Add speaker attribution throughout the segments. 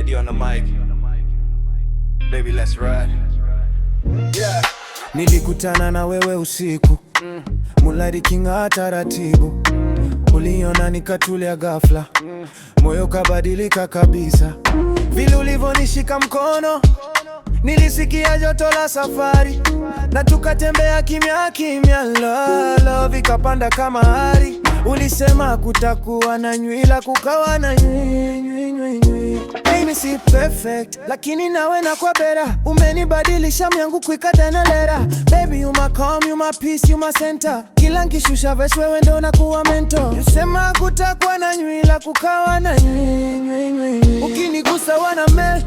Speaker 1: Eddie on the mic. Baby, let's ride. Yeah.
Speaker 2: Nilikutana na wewe usiku, Moonlight iking'aa taratibu. Uliona nikatulia ghafla, moyo kabadilika kabisa. Vile ulivyonishika mkono, nilisikia joto la safari, na tukatembea kimya kimya, love ikapanda kama hari. Ulisema kutakuwa na nywila, kukawa na nywi. Mimi si perfect, lakini nawe nakuwa better. Umenibadilisha myangu quicker than a letter. Baby, you my calm, you my peace, you my center. Kila nkishusha verse wewe ndo nakuwa mentor. Ulisema kutakuwa na nywila, kukawa na nywi. Ukinigusa wana melt,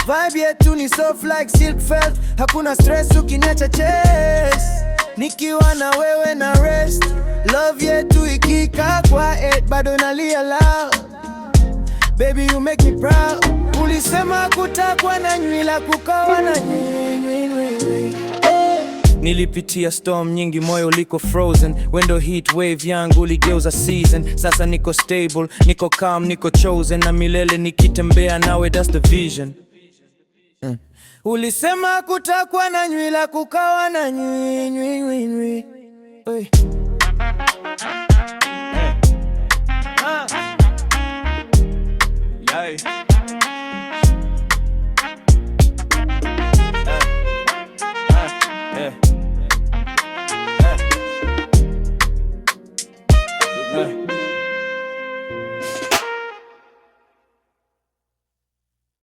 Speaker 2: vibe yetu ni soft like silk felt. Hakuna stress ukiniacha chase, nikiwa na wewe na rest. Love yetu ikika kwa 8 bado nalia loud. Baby, you make me proud. Ulisema kutakuwa na nywila, kukawa na nywi. Nilipitia storm nyingi, moyo uliko frozen. Wendo heat wave yangu uligeuza season. Sasa niko stable, niko calm, niko chosen. Na milele nikitembea nawe, that's the vision. Ulisema kutakuwa na nywila, kukawa na nywi.
Speaker 1: Hey.